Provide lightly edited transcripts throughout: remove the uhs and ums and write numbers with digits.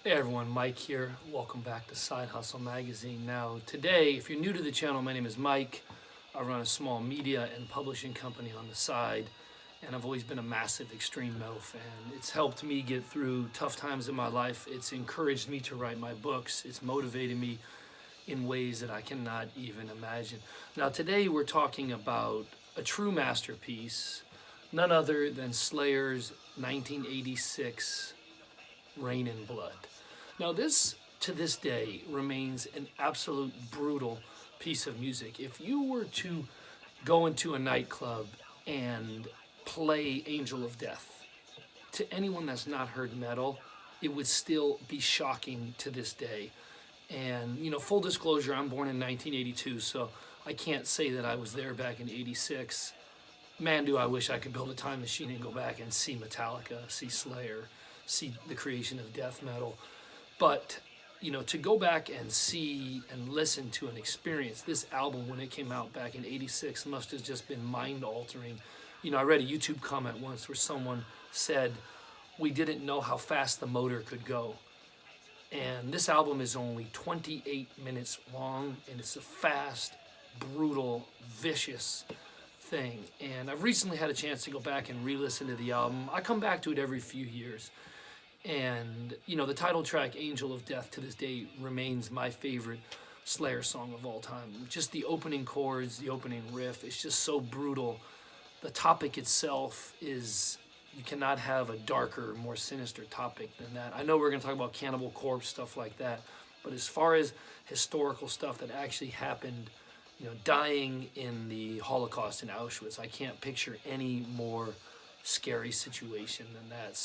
Hey everyone, Mike here. Welcome back to Side Hustle Magazine. Now, today, if you're new to the channel, my name is Mike. I run a small media and publishing company on the side, and I've always been a massive extreme metal fan. It's helped me get through tough times in my life. It's encouraged me to write my books. It's motivated me in ways that I cannot even imagine. Now, today we're talking about a true masterpiece, none other than Slayer's 1986 Rain in Blood. Now, this to this day remains an absolute brutal piece of music. If you were to go into a nightclub and play Angel of Death, to anyone that's not heard metal, it would still be shocking to this day. And, full disclosure, I'm born in 1982, so I can't say that I was there back in 86. Man, do I wish I could build a time machine and go back and see Metallica, see Slayer, see the creation of death metal. But, to go back and see and listen to and experience this album when it came out back in 86 must have just been mind-altering. I read a YouTube comment once where someone said, we didn't know how fast the motor could go. And this album is only 28 minutes long, and it's a fast, brutal, vicious thing. And I've recently had a chance to go back and re-listen to the album. I come back to it every few years. And, the title track, Angel of Death, to this day remains my favorite Slayer song of all time. Just the opening chords, the opening riff, it's just so brutal. The topic itself is, you cannot have a darker, more sinister topic than that. I know we're going to talk about Cannibal Corpse, stuff like that. But as far as historical stuff that actually happened, dying in the Holocaust in Auschwitz, I can't picture any more scary situation than that.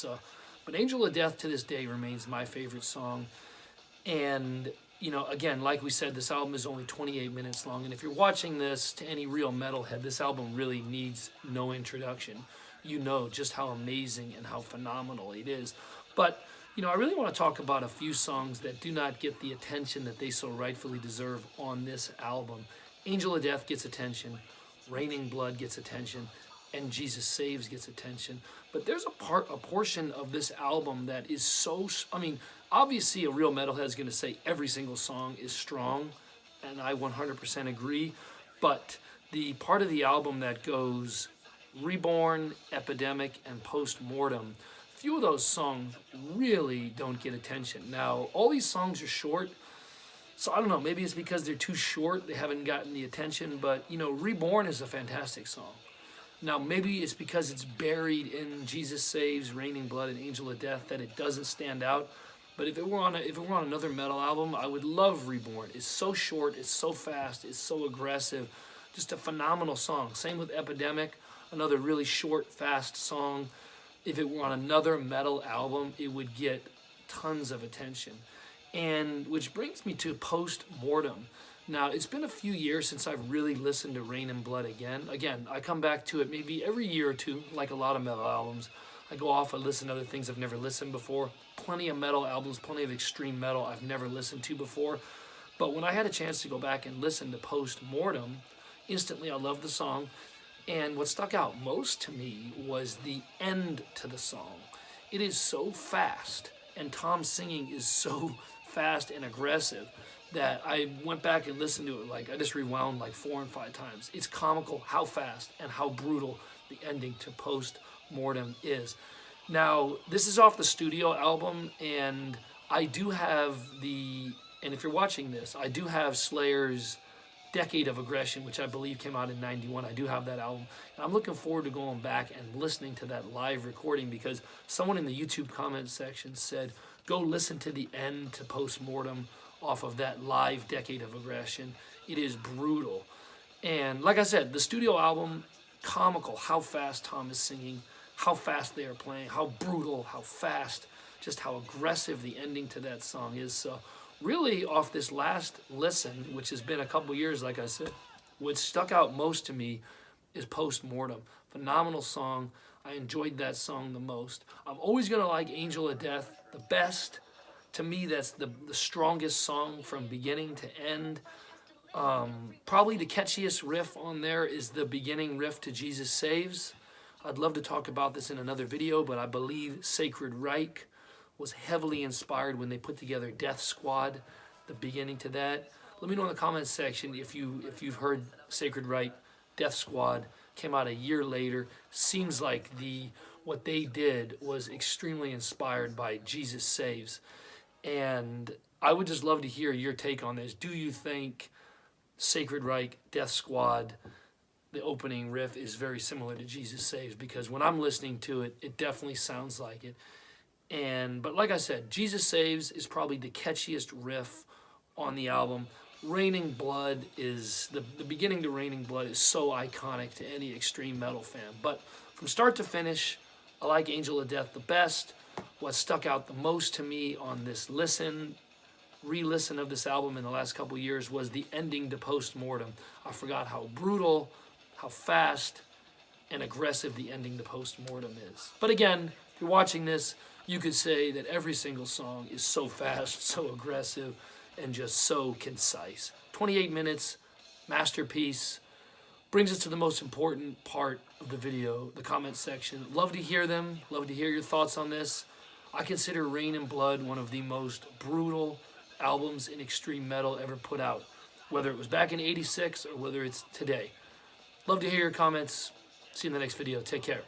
But Angel of Death to this day remains my favorite song. And, again, like we said, this album is only 28 minutes long. And if you're watching this, to any real metalhead, this album really needs no introduction. You know just how amazing and how phenomenal it is. But, I really want to talk about a few songs that do not get the attention that they so rightfully deserve on this album. Angel of Death gets attention, Raining Blood gets attention, and Jesus Saves gets attention. But there's a portion of this album that is so, obviously a real metalhead is going to say every single song is strong, and I 100% agree. But the part of the album that goes Reborn, Epidemic, and Postmortem, few of those songs really don't get attention. Now, all these songs are short, so I don't know, maybe it's because they're too short, they haven't gotten the attention, but, Reborn is a fantastic song. Now, maybe it's because it's buried in Jesus Saves, Raining Blood, and Angel of Death that it doesn't stand out. But if it were on another metal album, I would love Reborn. It's so short, it's so fast, it's so aggressive. Just a phenomenal song. Same with Epidemic, another really short, fast song. If it were on another metal album, it would get tons of attention. And which brings me to Postmortem. Now, it's been a few years since I've really listened to Rain and Blood again. Again, I come back to it maybe every year or two, like a lot of metal albums. I go off and listen to other things I've never listened before. Plenty of metal albums, plenty of extreme metal I've never listened to before. But when I had a chance to go back and listen to Postmortem, instantly I loved the song. And what stuck out most to me was the end to the song. It is so fast, and Tom's singing is so fast and aggressive that I went back and listened to it. I just rewound 4 and 5 times. It's comical how fast and how brutal the ending to Postmortem is. Now, this is off the studio album, and I do have and if you're watching this, I do have Slayer's Decade of Aggression, which I believe came out in 91. I do have that album. And I'm looking forward to going back and listening to that live recording because someone in the YouTube comment section said, go listen to the end to Postmortem off of that live Decade of Aggression. It is brutal. And like I said, the studio album, comical, how fast Tom is singing, how fast they are playing, how brutal, how fast, just how aggressive the ending to that song is. So really off this last listen, which has been a couple years, like I said, what stuck out most to me is Postmortem. Phenomenal song. I enjoyed that song the most. I'm always going to like Angel of Death the best. To me, that's the strongest song from beginning to end. Probably the catchiest riff on there is the beginning riff to Jesus Saves. I'd love to talk about this in another video, but I believe Sacred Reich was heavily inspired when they put together Death Squad, the beginning to that. Let me know in the comments section if you've heard Sacred Right. Death Squad came out a year later. Seems like what they did was extremely inspired by Jesus Saves. And I would just love to hear your take on this. Do you think Sacred Reich, Death Squad, the opening riff is very similar to Jesus Saves? Because when I'm listening to it, it definitely sounds like it. But like I said, Jesus Saves is probably the catchiest riff on the album. Raining Blood is, the beginning to Raining Blood is so iconic to any extreme metal fan. But from start to finish, I like Angel of Death the best. What stuck out the most to me on this re-listen of this album in the last couple years was the ending to Postmortem. I forgot how brutal, how fast, and aggressive the ending to Postmortem is. But again, if you're watching this, you could say that every single song is so fast, so aggressive, and just so concise. 28 minutes, masterpiece. Brings us to the most important part of the video, the comment section. Love to hear them. Love to hear your thoughts on this. I consider Rain and Blood one of the most brutal albums in extreme metal ever put out, whether it was back in '86 or whether it's today. Love to hear your comments. See you in the next video. Take care.